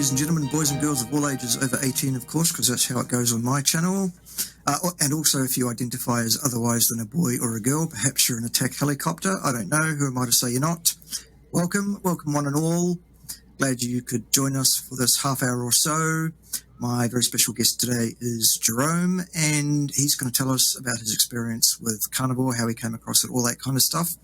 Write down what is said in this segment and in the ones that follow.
ladies and gentlemen, boys and girls of all ages over 18, of course, because that's how it goes on my channel. And also if you identify as otherwise than a boy or a girl, perhaps you're an attack helicopter. I don't know. Who am I to say you're not? Welcome one and all. Glad you could join us for this half hour or so. My very special guest today is Jerome, and he's going to tell us about his experience with Carnivore, how he came across it, all that kind of stuff.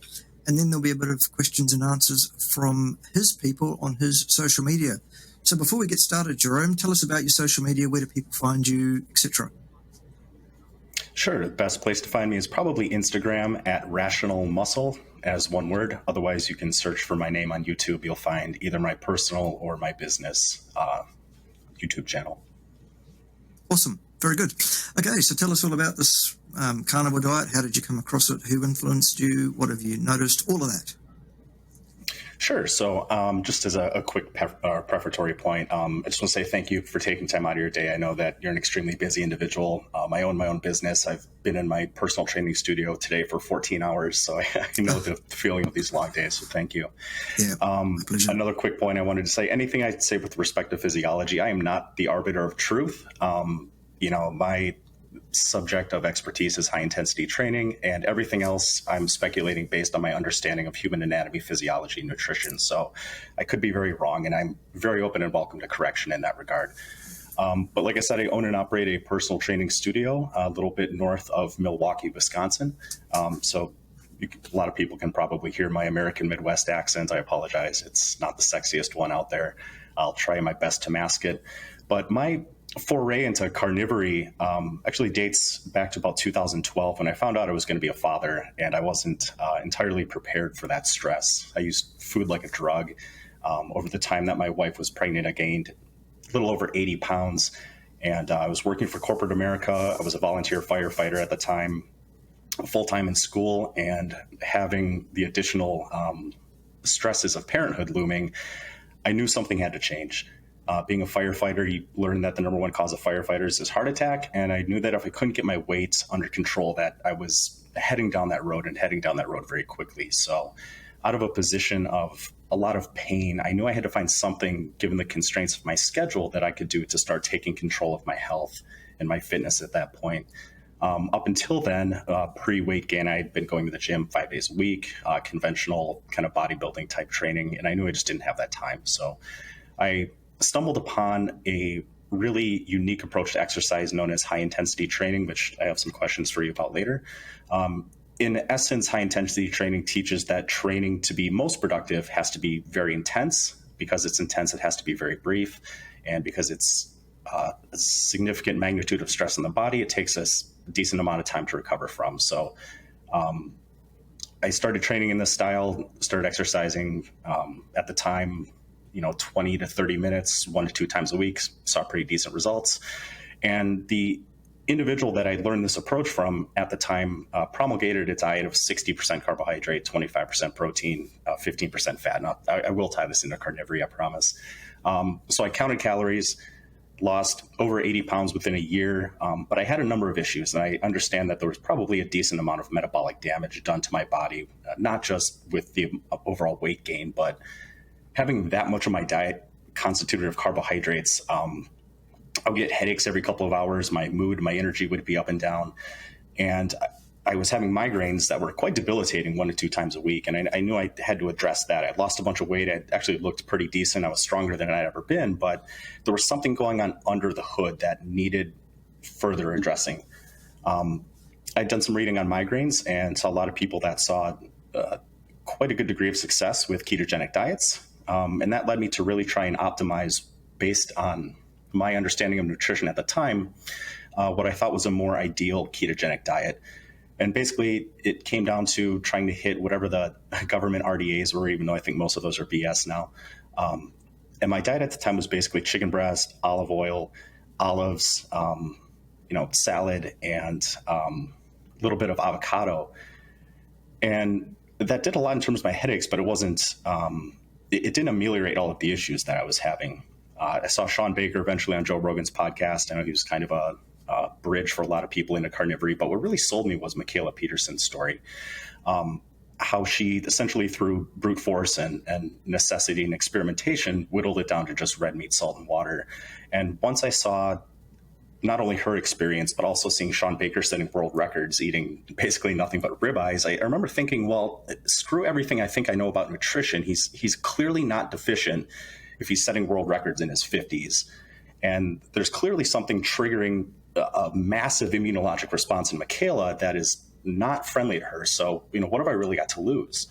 And then there'll be a bit of questions and answers from his people on his social media. So before we get started, Jerome, tell us about your social media. Where do people find you, etc.? Sure. The best place to find me is probably Instagram at Rational Muscle as one word. Otherwise, you can search for my name on YouTube. You'll find either my personal or my business YouTube channel. Awesome. Very good. Okay, so tell us all about this carnivore diet. How did you come across it? Who influenced you? What have you noticed? All of that. Sure. So just as a quick prefatory point, I just want to say thank you for taking time out of your day. I know that you're an extremely busy individual. I own my own business. I've been in my personal training studio today for 14 hours, so I know the feeling of these long days, so thank you. Yeah, my pleasure. Another quick point I wanted to say, anything I say with respect to physiology, I am not the arbiter of truth. My subject of expertise is high intensity training, and everything else I'm speculating based on my understanding of human anatomy, physiology, nutrition. So I could be very wrong, and I'm very open and welcome to correction in that regard. But like I said, I own and operate a personal training studio a little bit north of Milwaukee, Wisconsin. So a lot of people can probably hear my American Midwest accent. I apologize. It's not the sexiest one out there. I'll try my best to mask it. But my foray into carnivory actually dates back to about 2012 when I found out I was going to be a father, and I wasn't entirely prepared for that stress. I used food like a drug. Over the time that my wife was pregnant, I gained a little over 80 pounds, and I was working for corporate America. I was a volunteer firefighter at the time, full-time in school, and having the additional stresses of parenthood looming, I knew something had to change. Being a firefighter, you learn that the number one cause of firefighters is heart attack. And I knew that if I couldn't get my weight under control, that I was heading down that road very quickly. So out of a position of a lot of pain, I knew I had to find something, given the constraints of my schedule, that I could do to start taking control of my health and my fitness at that point. Up until then, pre-weight gain, I had been going to the gym 5 days a week, conventional kind of bodybuilding type training. And I knew I just didn't have that time. So I stumbled upon a really unique approach to exercise known as high intensity training, which I have some questions for you about later. In essence, high intensity training teaches that training to be most productive has to be very intense. Because it's intense, it has to be very brief. And because it's a significant magnitude of stress in the body, it takes us a decent amount of time to recover from. So I started training in this style, started exercising at the time, 20 to 30 minutes, 1 to 2 times a week, saw pretty decent results. And the individual that I learned this approach from at the time promulgated a diet of 60% carbohydrate, 25% protein, 15% fat. Now, I will tie this into carnivory, I promise. So I counted calories, lost over 80 pounds within a year, but I had a number of issues. And I understand that there was probably a decent amount of metabolic damage done to my body, not just with the overall weight gain, but having that much of my diet constituted of carbohydrates. I'll get headaches every couple of hours. My mood, my energy would be up and down. And I was having migraines that were quite debilitating 1 to 2 times a week. And I knew I had to address that. I lost a bunch of weight. I actually looked pretty decent. I was stronger than I'd ever been, but there was something going on under the hood that needed further addressing. I'd done some reading on migraines and saw a lot of people that saw quite a good degree of success with ketogenic diets. And that led me to really try and optimize, based on my understanding of nutrition at the time, what I thought was a more ideal ketogenic diet. And basically, it came down to trying to hit whatever the government RDAs were, even though I think most of those are BS now. And my diet at the time was basically chicken breast, olive oil, olives, salad, and a little bit of avocado. And that did a lot in terms of my headaches, but it wasn't... it didn't ameliorate all of the issues that I was having. I saw Sean Baker eventually on Joe Rogan's podcast. I know he was kind of a bridge for a lot of people into carnivory, but what really sold me was Michaela Peterson's story. how she essentially through brute force and necessity and experimentation whittled it down to just red meat, salt, and water. And once I saw not only her experience, but also seeing Sean Baker setting world records, eating basically nothing but ribeyes, I remember thinking, well, screw everything I think I know about nutrition. He's clearly not deficient if he's setting world records in his 50s. And there's clearly something triggering a massive immunologic response in Michaela that is not friendly to her. So, what have I really got to lose?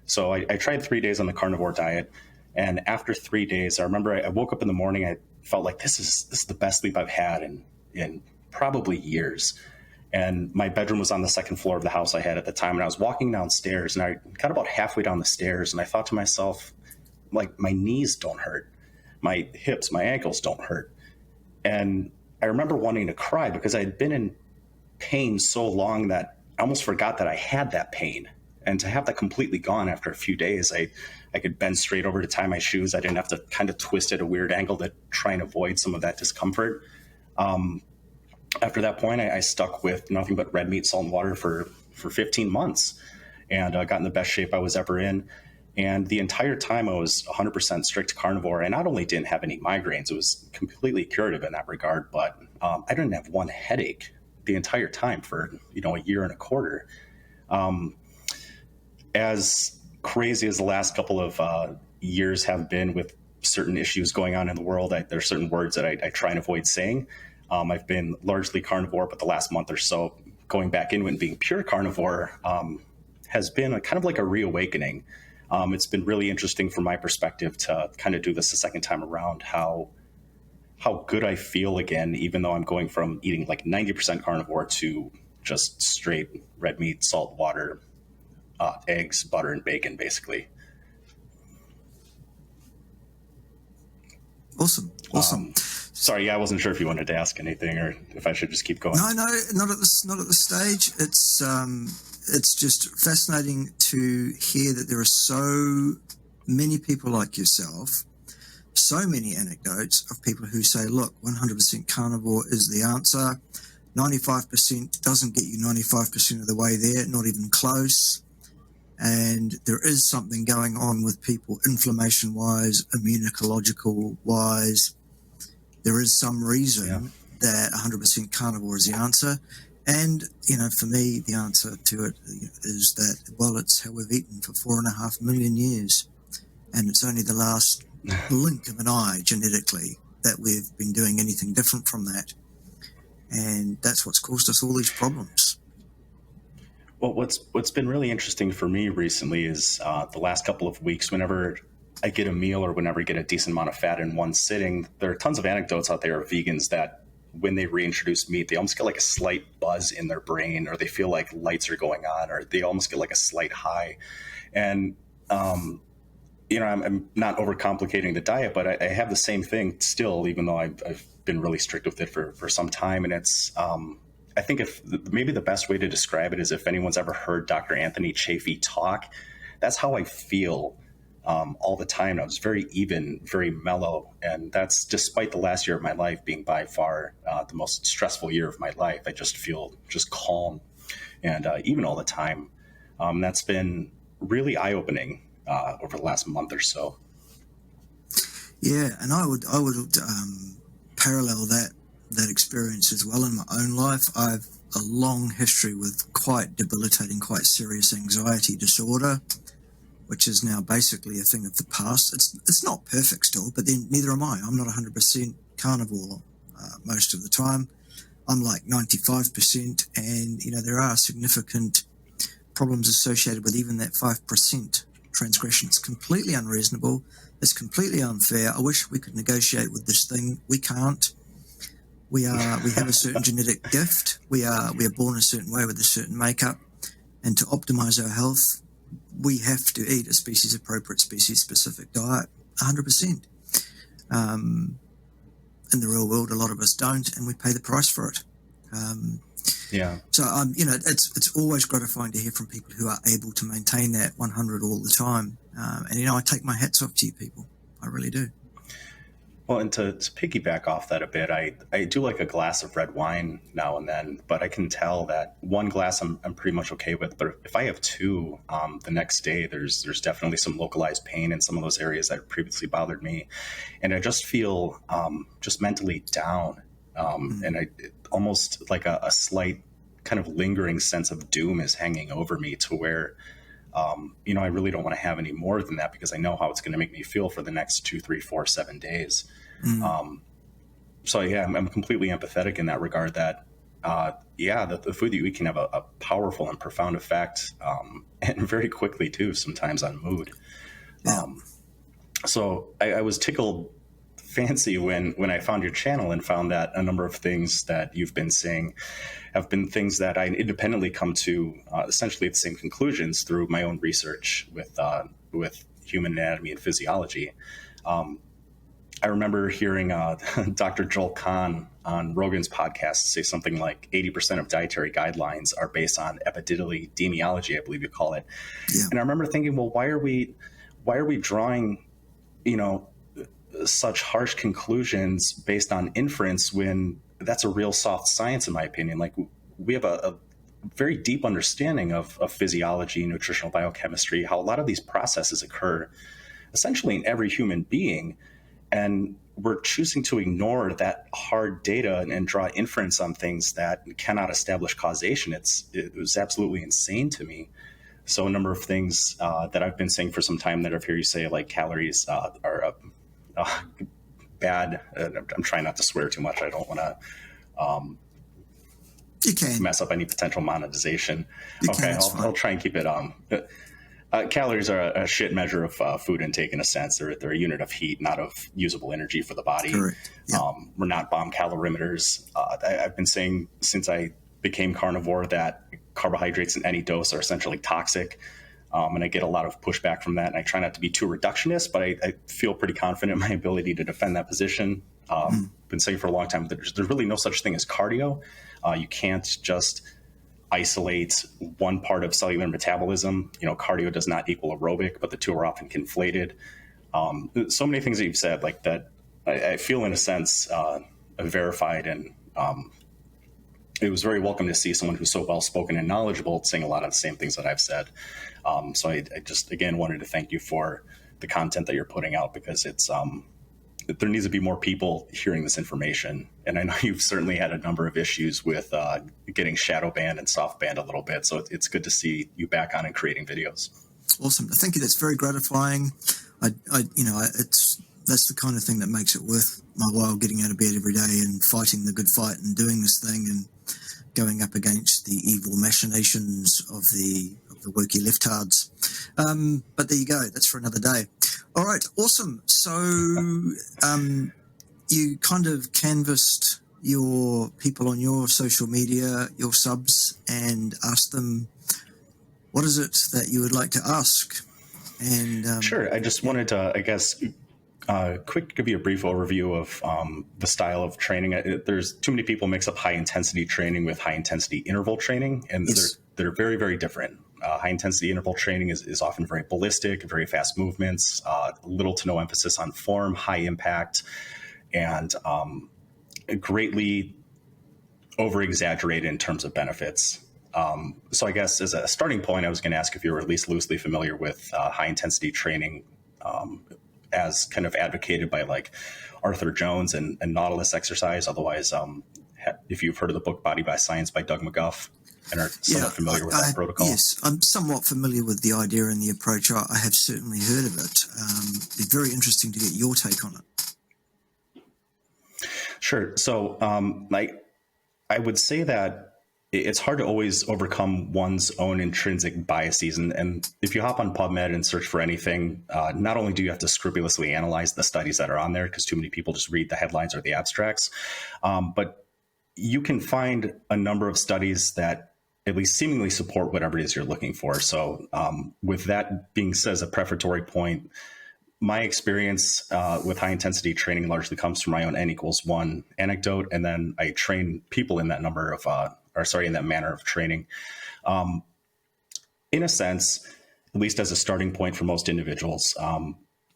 So I tried 3 days on the carnivore diet. And after 3 days, I remember I woke up in the morning. I felt like this is the best sleep I've had in probably years. And my bedroom was on the second floor of the house I had at the time. And I was walking downstairs, and I got about halfway down the stairs, and I thought to myself, like, my knees don't hurt. My hips, my ankles don't hurt. And I remember wanting to cry because I had been in pain so long that I almost forgot that I had that pain. And to have that completely gone after a few days, I could bend straight over to tie my shoes. I didn't have to kind of twist at a weird angle to try and avoid some of that discomfort. After that point, I stuck with nothing but red meat, salt, and water for 15 months and got in the best shape I was ever in. And the entire time I was 100% strict carnivore. I not only didn't have any migraines, it was completely curative in that regard, but I didn't have one headache the entire time for, a year and a quarter. As crazy as the last couple of years have been with certain issues going on in the world, there are certain words that I try and avoid saying. I've been largely carnivore, but the last month or so, going back into it and being pure carnivore has been kind of like a reawakening. It's been really interesting from my perspective to kind of do this a second time around, how good I feel again, even though I'm going from eating like 90% carnivore to just straight red meat, salt, water, eggs, butter, and bacon, basically. Awesome. Sorry, I wasn't sure if you wanted to ask anything or if I should just keep going. No, not at this stage. It's just fascinating to hear that there are so many people like yourself, so many anecdotes of people who say, look, 100% carnivore is the answer. 95% doesn't get you 95% of the way there, not even close. And there is something going on with people inflammation-wise, immunological-wise. There is some reason that 100% carnivore is the answer. And, for me, the answer to it is that, well, it's how we've eaten for 4.5 million years. And it's only the last blink of an eye genetically that we've been doing anything different from that. And that's what's caused us all these problems. Well, what's been really interesting for me recently is the last couple of weeks, whenever I get a meal or whenever I get a decent amount of fat in one sitting, there are tons of anecdotes out there of vegans that when they reintroduce meat, they almost get like a slight buzz in their brain, or they feel like lights are going on, or they almost get like a slight high. And, I'm not overcomplicating the diet, but I have the same thing still, even though I've been really strict with it for some time. And it's, I think maybe the best way to describe it is if anyone's ever heard Dr. Anthony Chaffee talk, that's how I feel all the time. I was very even, very mellow. And that's despite the last year of my life being by far the most stressful year of my life. I just feel just calm and even all the time. That's been really eye-opening over the last month or so. Yeah, and I would parallel that experience as well in my own life. I've a long history with quite debilitating, quite serious anxiety disorder, which is now basically a thing of the past. It's not perfect still, but then neither am I. I'm not 100% carnivore most of the time. I'm like 95%, and there are significant problems associated with even that 5% transgression. It's completely unreasonable. It's completely unfair. I wish we could negotiate with this thing. We can't. We have a certain genetic gift. We are born a certain way with a certain makeup, and to optimize our health, we have to eat a species-appropriate, species-specific diet, 100%. In the real world, a lot of us don't, and we pay the price for it. So, it's always gratifying to hear from people who are able to maintain that 100 all the time. And I take my hats off to you people. I really do. Well, and to piggyback off that a bit, I do like a glass of red wine now and then, but I can tell that one glass I'm pretty much okay with. But if I have two, the next day, there's definitely some localized pain in some of those areas that previously bothered me. And I just feel just mentally down. And almost like a slight kind of lingering sense of doom is hanging over me to where, I really don't want to have any more than that because I know how it's going to make me feel for the next 2, 3, 4, 7 days. So yeah, I'm completely empathetic in that regard that, the food that you eat can have a powerful and profound effect, and very quickly too, sometimes on mood. Yeah. So I was tickled fancy when I found your channel and found that a number of things that you've been saying have been things that I independently come to essentially the same conclusions through my own research with human anatomy and physiology. I remember hearing Dr. Joel Kahn on Rogan's podcast say something like 80% of dietary guidelines are based on epidemiology, I believe you call it. Yeah. And I remember thinking, well, why are we drawing, such harsh conclusions based on inference when that's a real soft science, in my opinion? Like, we have a very deep understanding of physiology, nutritional biochemistry, how a lot of these processes occur essentially in every human being. And we're choosing to ignore that hard data and draw inference on things that cannot establish causation. It was absolutely insane to me. So a number of things that I've been saying for some time that I've heard you say, like calories are bad. I'm trying not to swear too much. I don't want to mess up any potential monetization. I'll try and keep it calories are a shit measure of food intake in a sense. They're a unit of heat, not of usable energy for the body. Correct. Yeah. We're not bomb calorimeters. I've been saying since I became carnivore that carbohydrates in any dose are essentially toxic. And I get a lot of pushback from that. And I try not to be too reductionist, but I feel pretty confident in my ability to defend that position. Been saying for a long time that there's really no such thing as cardio. You can't just isolate one part of cellular metabolism. Cardio does not equal aerobic, but the two are often conflated. So many things that you've said like that, I feel in a sense verified, and it was very welcome to see someone who's so well-spoken and knowledgeable saying a lot of the same things that I've said. So I just, again, wanted to thank you for the content that you're putting out, because it's there needs to be more people hearing this information. And I know you've certainly had a number of issues with getting shadow banned and soft banned a little bit. So it's good to see you back on and creating videos. Awesome. Thank you. That's very gratifying. That's the kind of thing that makes it worth my while, getting out of bed every day and fighting the good fight and doing this thing and going up against the evil machinations of the woke leftards. But there you go. That's for another day. All right. Awesome. So you kind of canvassed your people on your social media, your subs, and asked them, what is it that you would like to ask? And sure. I just wanted to, I guess, give you a brief overview of the style of training. There's too many people mix up high intensity training with high intensity interval training, and yes. they're very, very different. High intensity interval training is often very ballistic, very fast movements, little to no emphasis on form, high impact, and greatly over exaggerated in terms of benefits. So I guess as a starting point, I was going to ask if you were at least loosely familiar with high intensity training as kind of advocated by like Arthur Jones and Nautilus exercise. Otherwise, if you've heard of the book Body by Science by Doug McGuff and are somewhat familiar with that protocol. Yes, I'm somewhat familiar with the idea and the approach. I have certainly heard of it. It'd be very interesting to get your take on it. Sure. So I would say that it's hard to always overcome one's own intrinsic biases. And if you hop on PubMed and search for anything, not only do you have to scrupulously analyze the studies that are on there, because too many people just read the headlines or the abstracts, but you can find a number of studies that at least seemingly support whatever it is you're looking for. So with that being said, as a prefatory point, my experience with high intensity training largely comes from my own N=1 anecdote. And then I train people in that in that manner of training. In a sense, at least as a starting point for most individuals,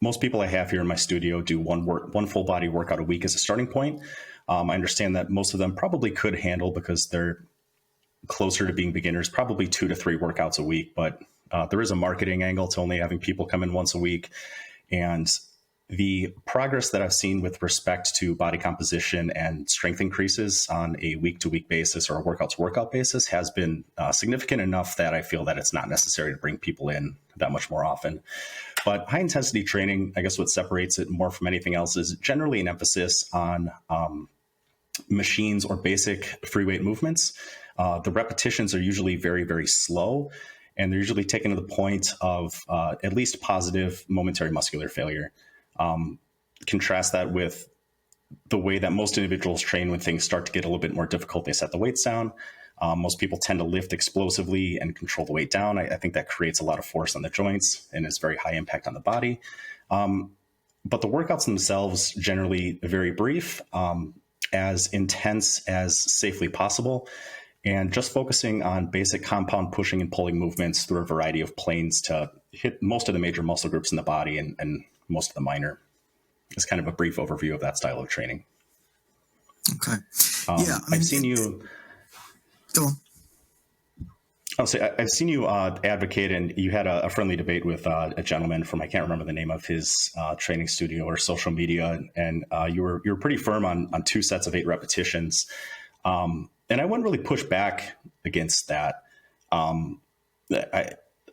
most people I have here in my studio do one full body workout a week as a starting point. I understand that most of them probably could handle, because they're closer to being beginners, probably 2 to 3 workouts a week. But there is a marketing angle to only having people come in once a week. And the progress that I've seen with respect to body composition and strength increases on a week-to-week basis or a workout-to-workout basis has been significant enough that I feel that it's not necessary to bring people in that much more often. But high-intensity training, I guess what separates it more from anything else is generally an emphasis on machines or basic free weight movements. The repetitions are usually very, very slow, and they're usually taken to the point of at least positive momentary muscular failure. Contrast that with the way that most individuals train when things start to get a little bit more difficult. They set the weights down. Most people tend to lift explosively and control the weight down. I think that creates a lot of force on the joints and is very high impact on the body. But the workouts themselves generally very brief, as intense as safely possible, and just focusing on basic compound pushing and pulling movements through a variety of planes to hit most of the major muscle groups in the body and most of the minor. It's kind of a brief overview of that style of training. Okay. I've seen you. Go on. I've seen you advocate, and you had a friendly debate with a gentleman from, I can't remember the name of his training studio or social media, and you were pretty firm on 2 sets of 8 repetitions. And I wouldn't really push back against that.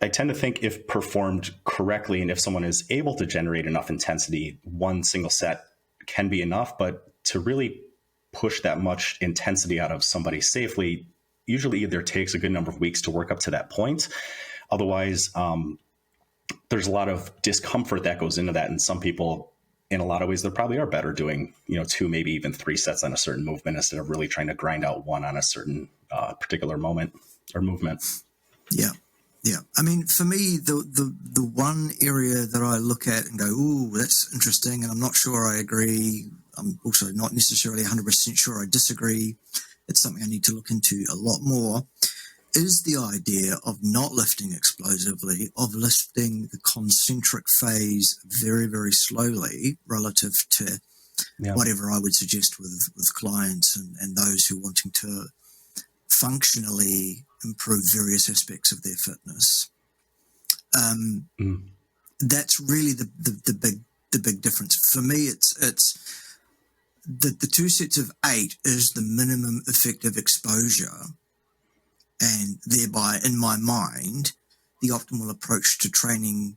I tend to think if performed correctly and if someone is able to generate enough intensity, one single set can be enough. But to really push that much intensity out of somebody safely usually either takes a good number of weeks to work up to that point. Otherwise, there's a lot of discomfort that goes into that. And some people, in a lot of ways, there probably are better doing, 2, maybe even 3 sets on a certain movement instead of really trying to grind out one on a certain particular moment or movement. Yeah. Yeah. I mean, for me, the one area that I look at and go, ooh, that's interesting, and I'm not sure I agree. I'm also not necessarily 100% sure I disagree. It's something I need to look into a lot more, is the idea of not lifting explosively, of lifting the concentric phase very, very slowly relative to whatever I would suggest with clients and those who are wanting to functionally improve various aspects of their fitness. That's really the big difference. For me, it's the 2 sets of 8 is the minimum effective exposure, and thereby, in my mind, the optimal approach to training,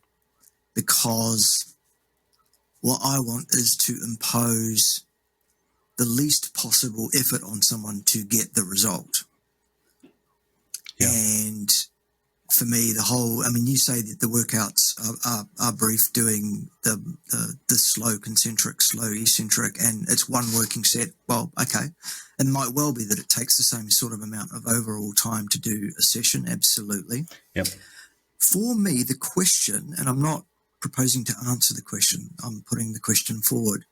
because what I want is to impose the least possible effort on someone to get the result. Yeah. And for me, you say that the workouts are brief, doing the slow concentric, slow eccentric, and it's one working set. Well, okay. It might well be that it takes the same sort of amount of overall time to do a session. Absolutely. Yep. For me, the question, and I'm not proposing to answer the question, I'm putting the question forward.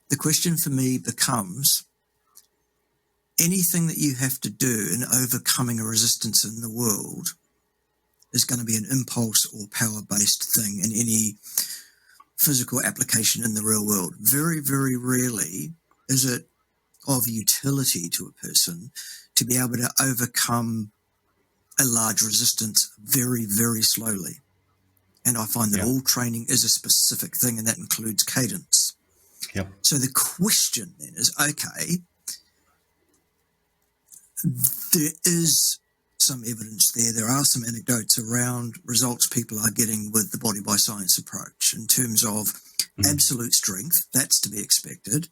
The question for me becomes, anything that you have to do in overcoming a resistance in the world is going to be an impulse or power-based thing in any physical application in the real world. Very, very rarely is it of utility to a person to be able to overcome a large resistance very, very slowly. And I find that all training is a specific thing, and that includes cadence. Yep. So the question then is, okay, there is some evidence there. There are some anecdotes around results people are getting with the body by science approach in terms of absolute strength. That's to be expected.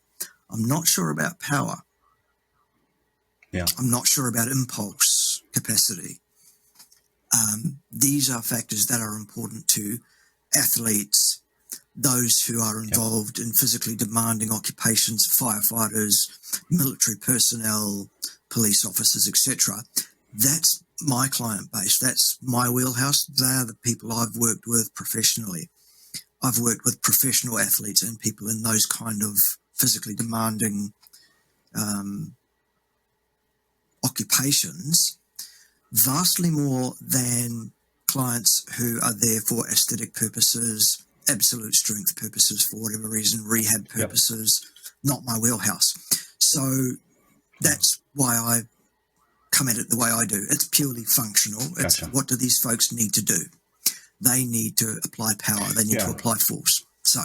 I'm not sure about power. Yeah. I'm not sure about impulse capacity. These are factors that are important to athletes, those who are involved in physically demanding occupations, firefighters, military personnel, police officers, etc. That's my client base. That's my wheelhouse. They are the people I've worked with professionally. I've worked with professional athletes and people in those kind of physically demanding occupations, vastly more than clients who are there for aesthetic purposes absolute strength purposes for whatever reason, rehab purposes, not my wheelhouse. So that's why I come at it the way I do. It's purely functional. It's what do these folks need to do? They need to apply power. They need to apply force. So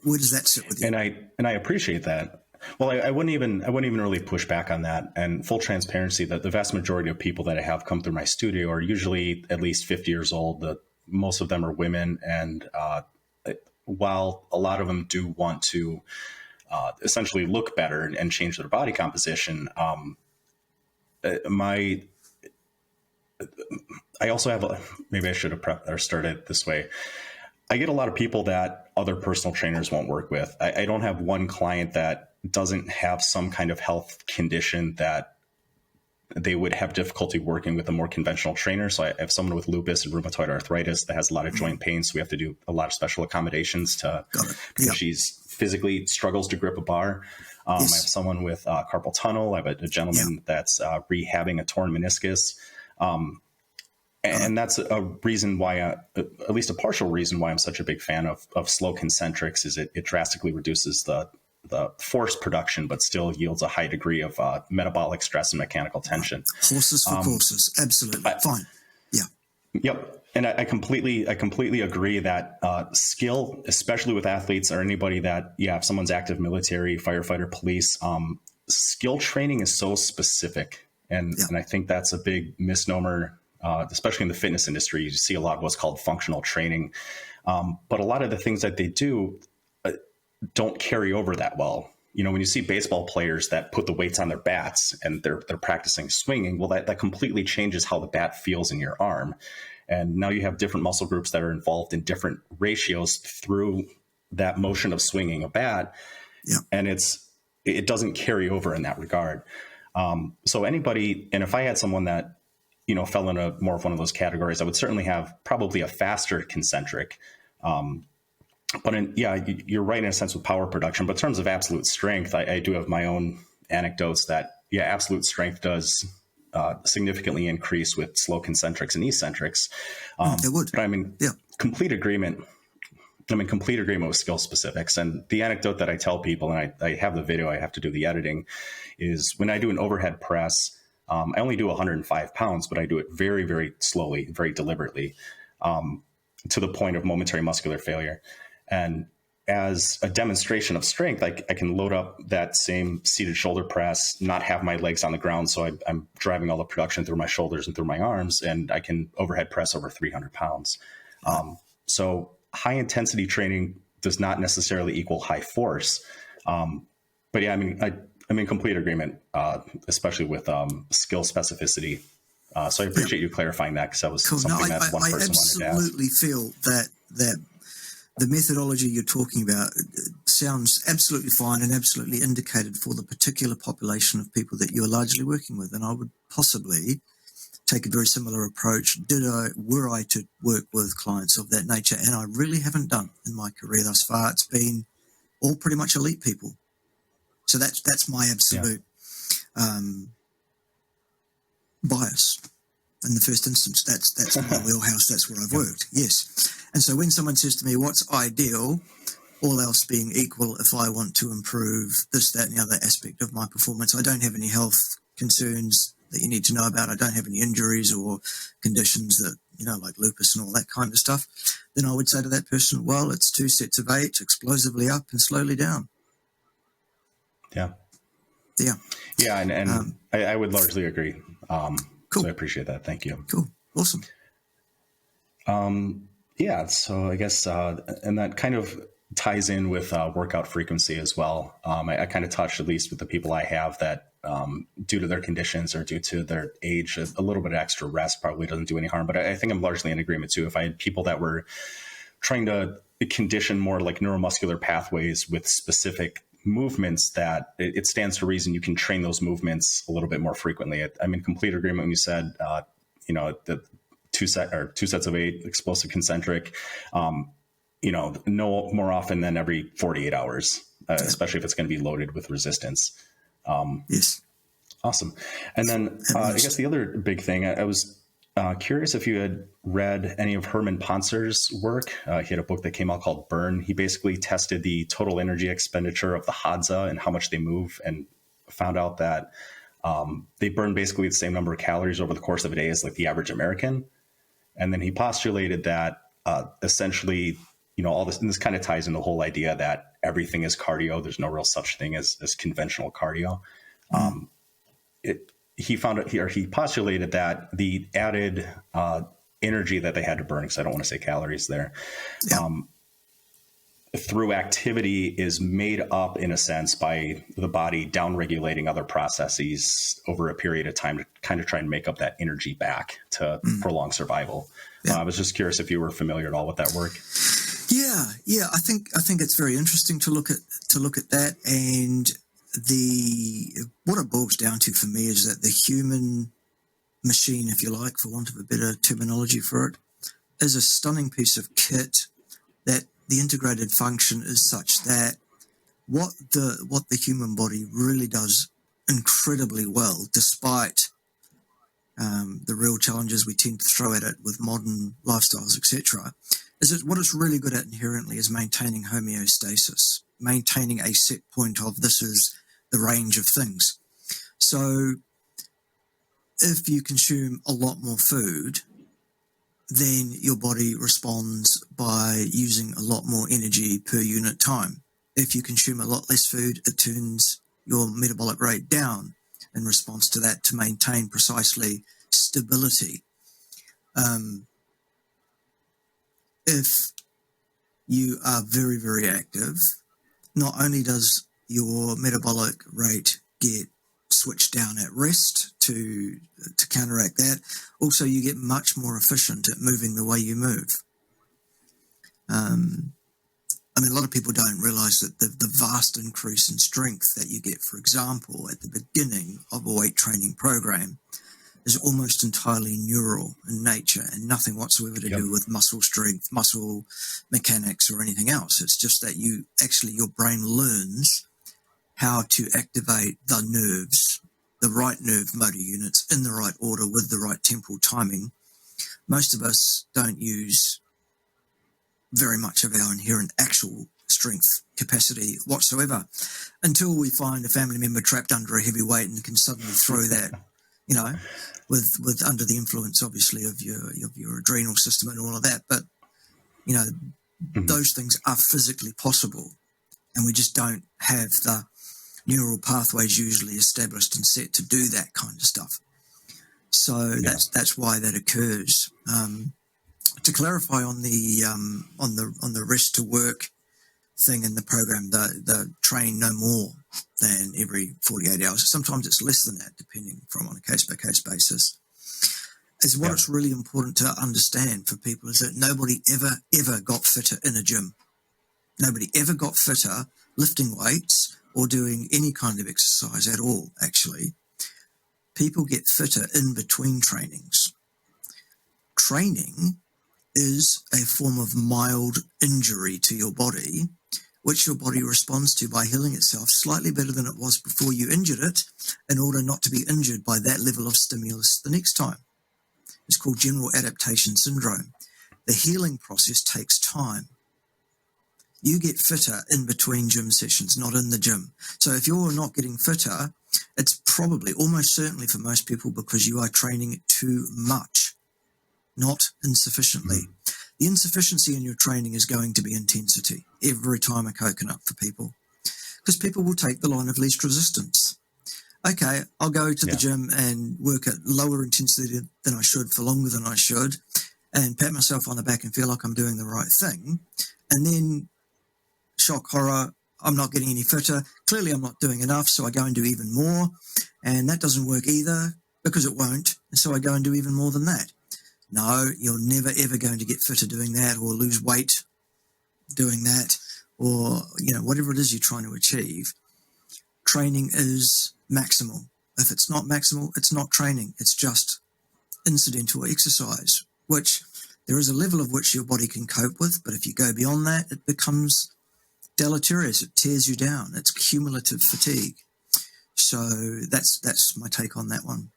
where does that sit with you? And I appreciate that. Well, I wouldn't even really push back on that. And full transparency, that the vast majority of people that I have come through my studio are usually at least 50 years old. Most of them are women. And while a lot of them do want to essentially look better and change their body composition, I also have maybe I should have prepped or started this way. I get a lot of people that other personal trainers won't work with. I don't have one client that doesn't have some kind of health condition that they would have difficulty working with a more conventional trainer. So I have someone with lupus and rheumatoid arthritis that has a lot of joint pain. So we have to do a lot of special accommodations because she's physically struggles to grip a bar. I have someone with carpal tunnel. I have a gentleman that's rehabbing a torn meniscus. And that's a reason why, at least a partial reason why I'm such a big fan of slow concentrics is it drastically reduces the force production, but still yields a high degree of metabolic stress and mechanical tension. Horses for courses. Absolutely. Fine. Yeah. Yep. And I completely agree that skill, especially with athletes or anybody that, if someone's active military, firefighter, police, skill training is so specific. And I think that's a big misnomer, especially in the fitness industry. You see a lot of what's called functional training. But a lot of the things that they do don't carry over that well. You know, when you see baseball players that put the weights on their bats and they're practicing swinging, well, that completely changes how the bat feels in your arm. And now you have different muscle groups that are involved in different ratios through that motion of swinging a bat. Yeah. And it doesn't carry over in that regard. So anybody, and if I had someone that, fell into more of one of those categories, I would certainly have probably a faster concentric. But you're right in a sense with power production, but in terms of absolute strength, I do have my own anecdotes that, absolute strength does significantly increase with slow concentrics and eccentrics. It would. But complete agreement. Complete agreement with skill specifics. And the anecdote that I tell people, and I have the video, I have to do the editing, is when I do an overhead press, I only do 105 pounds, but I do it very, very slowly, very deliberately, to the point of momentary muscular failure. And as a demonstration of strength, I can load up that same seated shoulder press, not have my legs on the ground. So I'm driving all the production through my shoulders and through my arms, and I can overhead press over 300 pounds. So high intensity training does not necessarily equal high force. But I'm in complete agreement, especially with skill specificity. So I appreciate you clarifying that, because that was something that one person wanted to ask. I absolutely feel that the methodology you're talking about sounds absolutely fine and absolutely indicated for the particular population of people that you're largely working with. And I would possibly take a very similar approach were I to work with clients of that nature. And I really haven't done in my career thus far. It's been all pretty much elite people. So that's my absolute bias. In the first instance, that's my wheelhouse. That's where I've worked. Yes. And so when someone says to me, what's ideal, all else being equal, if I want to improve this, that, and the other aspect of my performance, I don't have any health concerns that you need to know about. I don't have any injuries or conditions that, like lupus and all that kind of stuff. Then I would say to that person, well, it's 2 sets of 8, explosively up and slowly down. Yeah. Yeah. Yeah. And I would largely agree. Cool. So I appreciate that. Thank you. Cool. Awesome. So I guess, and that kind of ties in with workout frequency as well. I kind of touched, at least with the people I have, that due to their conditions or due to their age, a little bit of extra rest probably doesn't do any harm. But I think I'm largely in agreement too. If I had people that were trying to condition more like neuromuscular pathways with specific movements, that it stands to reason you can train those movements a little bit more frequently. I'm in complete agreement when you said, the 2 sets of 8 explosive concentric, no more often than every 48 hours, especially if it's going to be loaded with resistance. Yes. Awesome. And then I guess the other big thing, I was curious if you had read any of Herman Pontzer's work. He had a book that came out called Burn. He basically tested the total energy expenditure of the Hadza and how much they move, and found out that they burn basically the same number of calories over the course of a day as like the average American. And then he postulated that essentially, all this, and this kind of ties in the whole idea that everything is cardio. There's no real such thing as conventional cardio. He postulated that the added energy that they had to burn, because I don't want to say calories there, through activity is made up in a sense by the body downregulating other processes over a period of time to kind of try and make up that energy back to prolong survival. I was just curious if you were familiar at all with that work. Yeah. I think it's very interesting to look at that, and what it boils down to for me is that the human machine, if you like, for want of a better terminology for it, is a stunning piece of kit. That the integrated function is such that what the human body really does incredibly well, despite the real challenges we tend to throw at it with modern lifestyles, etc., is that what it's really good at inherently is maintaining homeostasis, maintaining a set point of this is the range of things. So if you consume a lot more food, then your body responds by using a lot more energy per unit time. If you consume a lot less food, it turns your metabolic rate down in response to that to maintain precisely stability. If you are very, very active, not only does your metabolic rate get switched down at rest to counteract that, also you get much more efficient at moving the way you move. A lot of people don't realize that the vast increase in strength that you get, for example, at the beginning of a weight training program is almost entirely neural in nature and nothing whatsoever to do with muscle strength, muscle mechanics, or anything else. It's just that your brain learns how to activate the nerves, the right nerve motor units in the right order with the right temporal timing. Most of us don't use very much of our inherent actual strength capacity whatsoever until we find a family member trapped under a heavy weight and can suddenly throw that, with under the influence, obviously, of your adrenal system and all of that. But, those things are physically possible, and we just don't have the neural pathways usually established and set to do that kind of stuff. So that's why that occurs. To clarify on the rest to work thing in the program, the train no more than every 48 hours. Sometimes it's less than that, depending on a case-by-case basis. Is what it's really important to understand for people is that nobody ever got fitter in a gym. Nobody ever got fitter lifting weights or doing any kind of exercise at all, actually. People get fitter in between trainings. Training is a form of mild injury to your body, which your body responds to by healing itself slightly better than it was before you injured it in order not to be injured by that level of stimulus the next time. It's called general adaptation syndrome. The healing process takes time. You get fitter in between gym sessions, not in the gym. So if you're not getting fitter, it's probably, almost certainly for most people, because you are training too much, not insufficiently. The insufficiency in your training is going to be intensity every time a coconut for people, because people will take the line of least resistance. Okay, I'll go to the gym and work at lower intensity than I should for longer than I should and pat myself on the back and feel like I'm doing the right thing. And then, shock horror, I'm not getting any fitter. Clearly I'm not doing enough, so I go and do even more. And that doesn't work either, because it won't. And so I go and do even more than that. No, you're never, ever going to get fitter doing that, or lose weight doing that, or, whatever it is you're trying to achieve. Training is maximal. If it's not maximal, it's not training. It's just incidental exercise, which there is a level of which your body can cope with. But if you go beyond that, it becomes deleterious. It tears you down. It's cumulative fatigue. So that's my take on that one.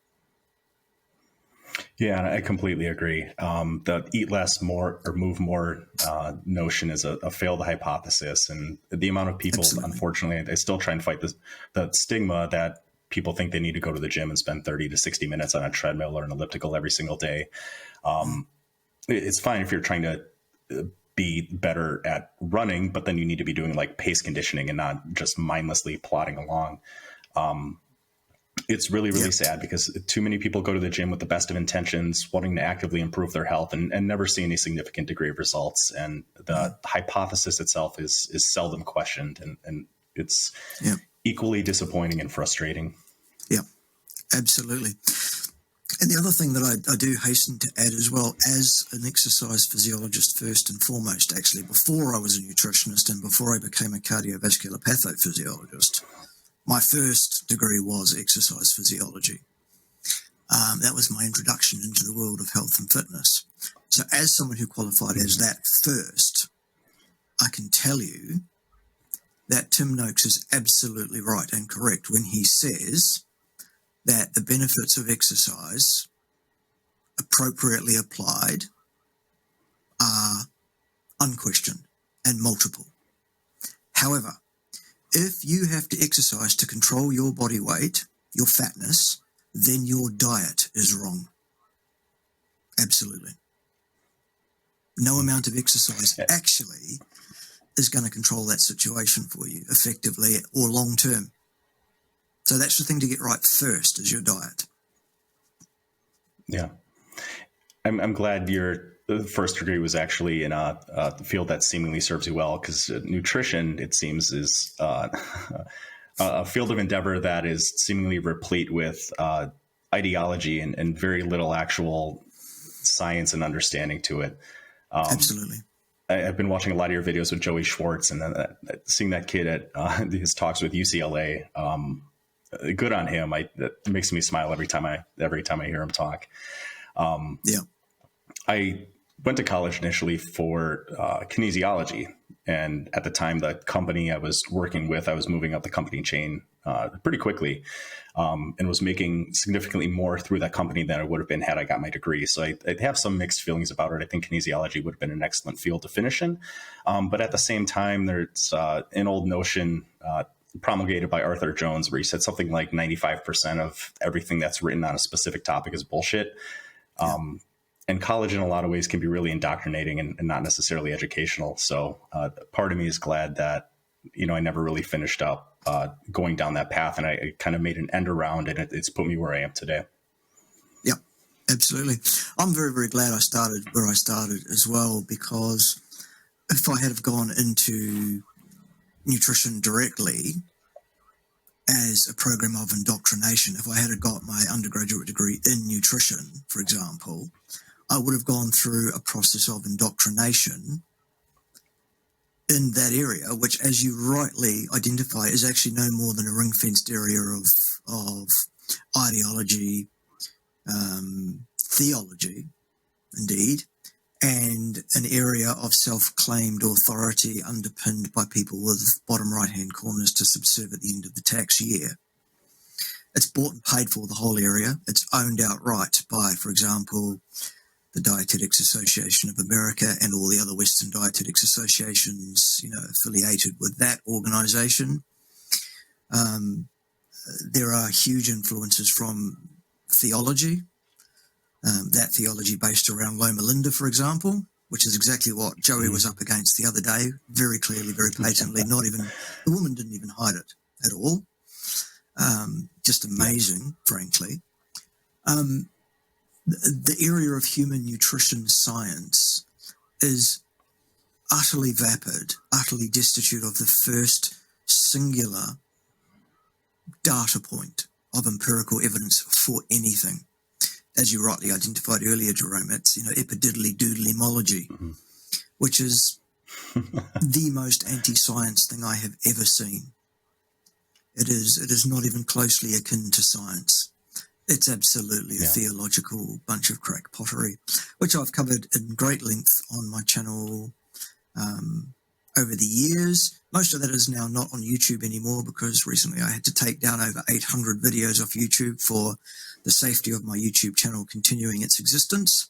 Yeah, I completely agree. The eat less, more or move more notion is a failed hypothesis, and the amount of people, Absolutely. unfortunately, they still try and fight the stigma that people think they need to go to the gym and spend 30 to 60 minutes on a treadmill or an elliptical every single day. It's fine if you're trying to be better at running, but then you need to be doing like pace conditioning and not just mindlessly plodding along. It's really, really sad because too many people go to the gym with the best of intentions, wanting to actively improve their health and never see any significant degree of results. And the hypothesis itself is seldom questioned. And it's equally disappointing and frustrating. Yeah, absolutely. And the other thing that I do hasten to add as well, as an exercise physiologist first and foremost, actually, before I was a nutritionist and before I became a cardiovascular pathophysiologist, my first degree was exercise physiology. That was my introduction into the world of health and fitness. So as someone who qualified as that first, I can tell you that Tim Noakes is absolutely right and correct when he says that the benefits of exercise, appropriately applied, are unquestioned and multiple. However, if you have to exercise to control your body weight, your fatness, then your diet is wrong. Absolutely. No amount of exercise actually is going to control that situation for you effectively or long term. So that's the thing to get right first, is your diet. Yeah. I'm glad your first degree was actually in a field that seemingly serves you well, because nutrition, it seems, is a field of endeavor that is seemingly replete with ideology and very little actual science and understanding to it. Absolutely. I've been watching a lot of your videos with Joey Schwartz, and seeing that kid at his talks with UCLA. Good on him. That makes me smile every time I hear him talk. I went to college initially for kinesiology. And at the time, the company I was working with, I was moving up the company chain pretty quickly, and was making significantly more through that company than I would have been had I got my degree. So I have some mixed feelings about it. I think kinesiology would have been an excellent field to finish in. But at the same time, there's an old notion promulgated by Arthur Jones where he said something like 95% of everything that's written on a specific topic is bullshit. And college in a lot of ways can be really indoctrinating and not necessarily educational. So part of me is glad that, I never really finished up going down that path, and I kind of made an end around, and it's put me where I am today. Yeah, absolutely. I'm very, very glad I started where I started as well, because if I had have gone into nutrition directly as a program of indoctrination, if I had got my undergraduate degree in nutrition, for example, I would have gone through a process of indoctrination in that area, which, as you rightly identify, is actually no more than a ring-fenced area of ideology, theology, indeed, and an area of self-claimed authority underpinned by people with bottom right-hand corners to subserve at the end of the tax year. It's bought and paid for, the whole area. It's owned outright by, for example, the Dietetics Association of America and all the other Western dietetics associations, affiliated with that organization. There are huge influences from theology, that theology based around Loma Linda, for example, which is exactly what Joey was up against the other day, very clearly, very patently. Not even, the woman didn't even hide it at all. Just amazing, frankly. The area of human nutrition science is utterly vapid, utterly destitute of the first singular data point of empirical evidence for anything. As you rightly identified earlier, Jerome, it's, epididdly-doodlymology, which is the most anti-science thing I have ever seen. It is not even closely akin to science. It's absolutely a theological bunch of crack pottery, which I've covered in great length on my channel over the years. Most of that is now not on YouTube anymore because recently I had to take down over 800 videos off YouTube for the safety of my YouTube channel continuing its existence.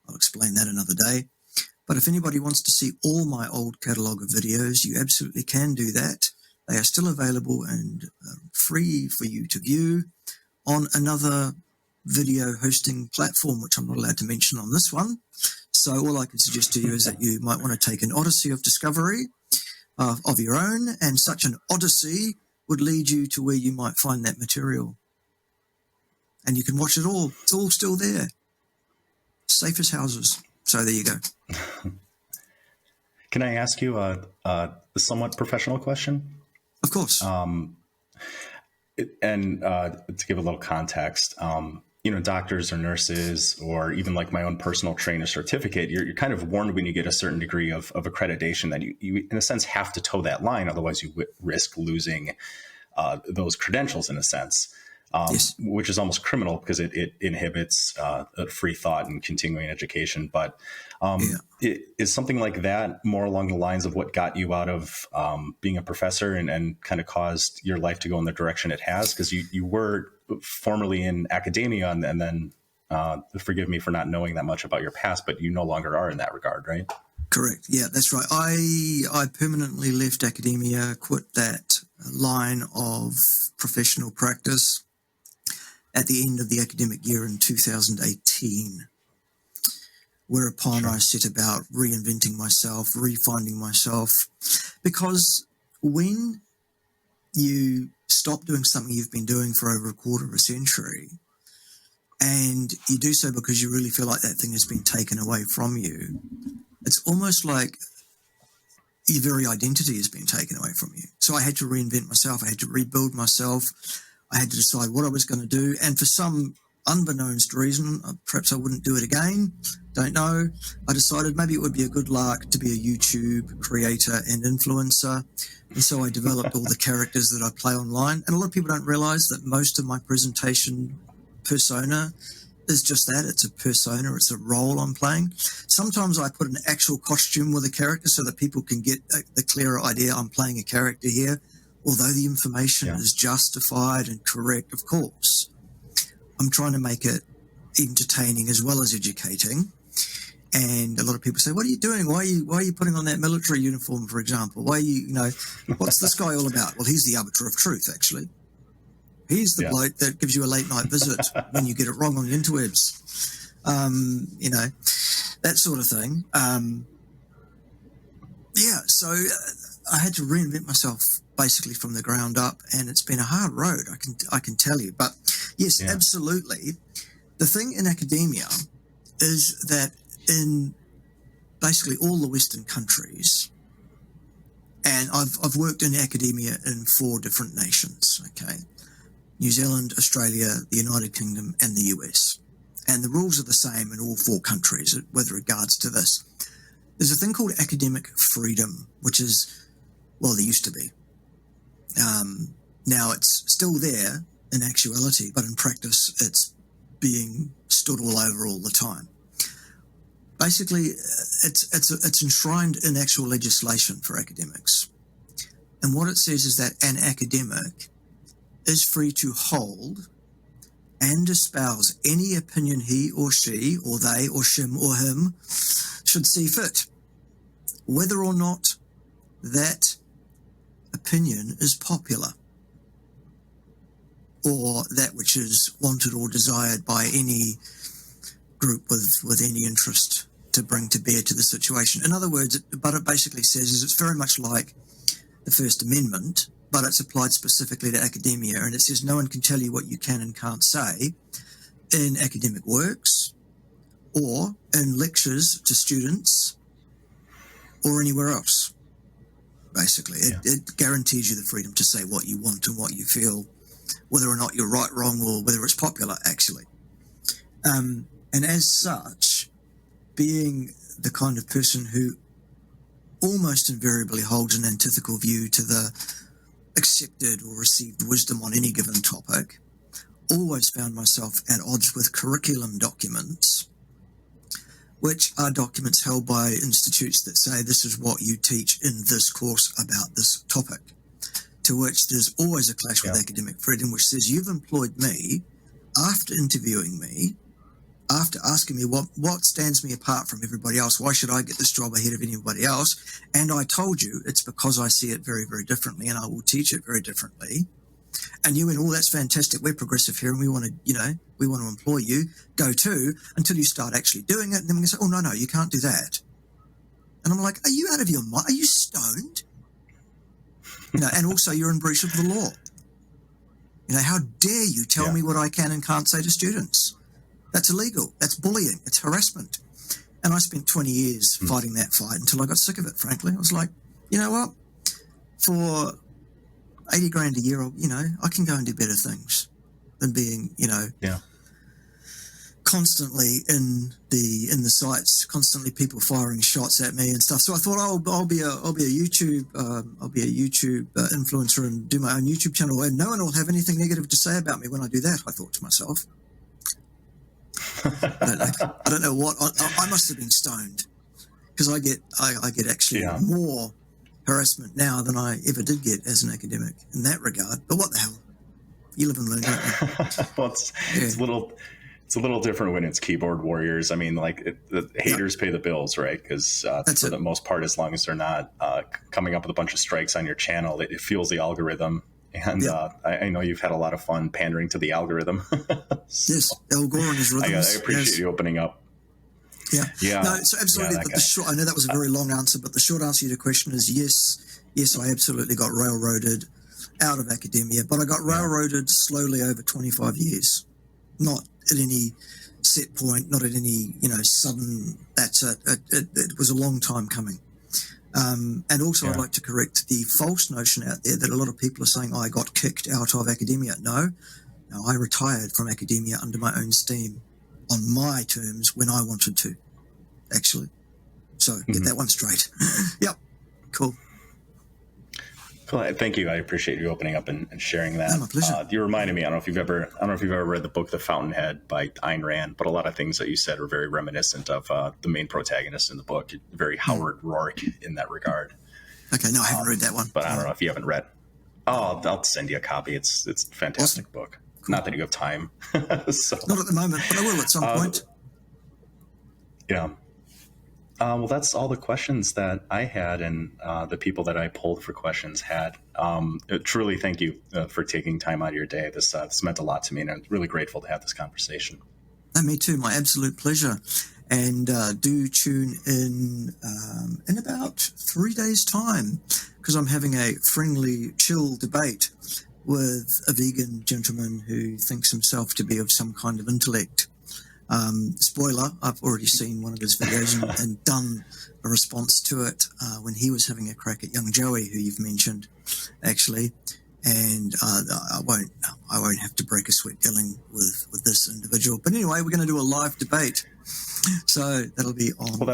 I'll explain that another day. But if anybody wants to see all my old catalogue of videos, you absolutely can do that. They are still available and free for you to view on another video hosting platform, which I'm not allowed to mention on this one. So all I can suggest to you is that you might want to take an odyssey of discovery of your own, and such an odyssey would lead you to where you might find that material. And you can watch it all. It's all still there. Safe as houses. So there you go. Can I ask you a somewhat professional question? Of course. To give a little context, doctors or nurses, or even like my own personal trainer certificate, you're kind of warned when you get a certain degree of accreditation that you, in a sense, have to toe that line. Otherwise, you risk losing those credentials, in a sense, yes. Which is almost criminal because it inhibits free thought and continuing education. But is something like that more along the lines of what got you out of being a professor and kind of caused your life to go in the direction it has? Because you were formerly in academia, and then forgive me for not knowing that much about your past, but you no longer are in that regard, right? Correct. Yeah, that's right. I permanently left academia, quit that line of professional practice at the end of the academic year in 2018, whereupon I set about reinventing myself, refinding myself, because when you stop doing something you've been doing for over a quarter of a century, and you do so because you really feel like that thing has been taken away from you, it's almost like your very identity has been taken away from you. So I had to reinvent myself. I had to rebuild myself. I had to decide what I was going to do. And for some unbeknownst reason, perhaps I wouldn't do it again, don't know, I decided maybe it would be a good lark to be a YouTube creator and influencer. And so I developed all the characters that I play online. And a lot of people don't realize that most of my presentation persona is just that. It's a persona. It's a role I'm playing. Sometimes I put an actual costume with a character so that people can get the clearer idea I'm playing a character here. Although the information is justified and correct, of course, I'm trying to make it entertaining as well as educating. And a lot of people say, what are you doing? Why are you putting on that military uniform, for example? Why are what's this guy all about? Well, he's the arbiter of truth, actually. He's the bloke that gives you a late night visit when you get it wrong on the interwebs. That sort of thing. So I had to reinvent myself basically from the ground up, and it's been a hard road, I can tell you. But yes, absolutely. The thing in academia is that in basically all the Western countries, and I've worked in academia in 4 different nations, okay? New Zealand, Australia, the United Kingdom, and the US. And the rules are the same in all 4 countries with regards to this. There's a thing called academic freedom, which is, well, there used to be. Now it's still there in actuality, but in practice it's being stood all over all the time. Basically, it's enshrined in actual legislation for academics. And what it says is that an academic is free to hold and espouse any opinion he or she or they or shim or him should see fit, whether or not that opinion is popular or that which is wanted or desired by any group with any interest to bring to bear to the situation. In other words, what it basically says is it's very much like the First Amendment, but it's applied specifically to academia, and it says no one can tell you what you can and can't say in academic works or in lectures to students or anywhere else. Basically, it guarantees you the freedom to say what you want and what you feel, whether or not you're right, wrong, or whether it's popular, actually. And as such, being the kind of person who almost invariably holds an antithetical view to the accepted or received wisdom on any given topic, always found myself at odds with curriculum documents which are documents held by institutes that say this is what you teach in this course about this topic, to which there's always a clash with academic freedom, which says you've employed me after interviewing me, after asking me what stands me apart from everybody else, why should I get this job ahead of anybody else? And I told you it's because I see it very, very differently and I will teach it very differently. And you went, oh, that's fantastic. We're progressive here and we want to employ you. Go to until you start actually doing it. And then we can say, oh, no, you can't do that. And I'm like, are you out of your mind? Are you stoned? And also you're in breach of the law. How dare you tell me what I can and can't say to students? That's illegal. That's bullying. It's harassment. And I spent 20 years fighting that fight until I got sick of it, frankly. I was like, you know what? For 80 grand a year, I can go and do better things than being, constantly in the sites, constantly people firing shots at me and stuff. So I thought, I'll be a YouTube influencer and do my own YouTube channel, and no one will have anything negative to say about me when I do that. I thought to myself, I don't know what I must have been stoned, because I get actually more harassment now than I ever did get as an academic in that regard. But what the hell? You live and learn, don't you? Well, it's a little different when it's keyboard warriors. I mean, the haters pay the bills, right? Because for the most part, as long as they're not coming up with a bunch of strikes on your channel, it fuels the algorithm. And I know you've had a lot of fun pandering to the algorithm. Yes, Al Gore and his rhythms. I appreciate you opening up. Yeah. No, so absolutely. Yeah, but I know that was a very long answer, but the short answer to your question is yes, I absolutely got railroaded out of academia, but I got railroaded slowly over 25 years, not at any set point, not at any, sudden, that's it. It was a long time coming. And also I'd like to correct the false notion out there that a lot of people are saying, I got kicked out of academia. No, I retired from academia under my own steam on my terms when I wanted to, actually. So get that one straight. Yep. Cool. Thank you. I appreciate you opening up and sharing that. My pleasure. You reminded me. I don't know if you've ever read the book The Fountainhead by Ayn Rand, but a lot of things that you said are very reminiscent of the main protagonist in the book. Very Howard Roark in that regard. Okay, no, I haven't read that one. But I don't know if you haven't read. Oh, I'll send you a copy. It's a fantastic book. Cool. Not that you have time. Not at the moment, but I will at some point. Yeah. Well, that's all the questions that I had, and the people that I polled for questions had. Truly, thank you for taking time out of your day. This meant a lot to me, and I'm really grateful to have this conversation. And me too. My absolute pleasure. And do tune in about 3 days' time, because I'm having a friendly, chill debate with a vegan gentleman who thinks himself to be of some kind of intellect. Spoiler, I've already seen one of his videos and done a response to it when he was having a crack at young Joey, who you've mentioned, actually. And I won't have to break a sweat dealing with this individual. But anyway, we're going to do a live debate. So that'll be on the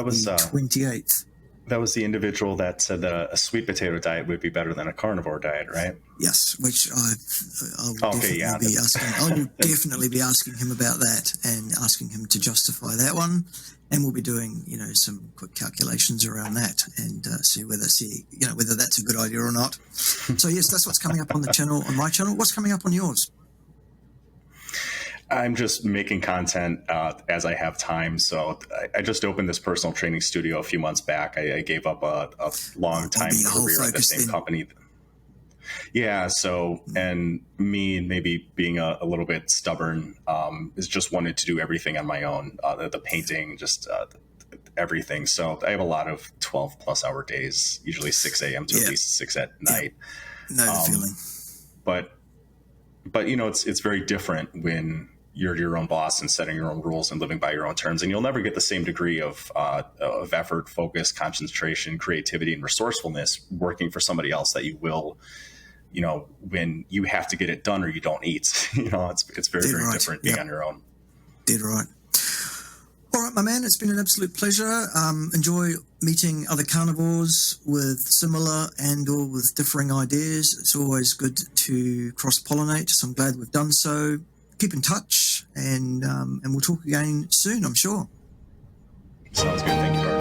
28th. That was the individual that said that a sweet potato diet would be better than a carnivore diet, right? Yes, which I will definitely be asking him about that and asking him to justify that one. And we'll be doing, some quick calculations around that and see whether that's a good idea or not. So yes, that's what's coming up on the channel, on my channel. What's coming up on yours? I'm just making content as I have time. So I just opened this personal training studio a few months back. I gave up a long time career at the same company. Yeah. So, and me maybe being a little bit stubborn is just wanted to do everything on my own, the painting, just everything. So I have a lot of 12 plus hour days, usually 6 a.m. to at least 6 at night. No feeling. But it's very different when you're your own boss and setting your own rules and living by your own terms. And you'll never get the same degree of effort, focus, concentration, creativity, and resourcefulness working for somebody else that you will, when you have to get it done or you don't eat. It's very, very different being on your own. Dead right. All right, my man, it's been an absolute pleasure. Enjoy meeting other carnivores with similar and or with differing ideas. It's always good to cross-pollinate, so I'm glad we've done so. Keep in touch, and we'll talk again soon, I'm sure. Sounds good. Thank you, Bart.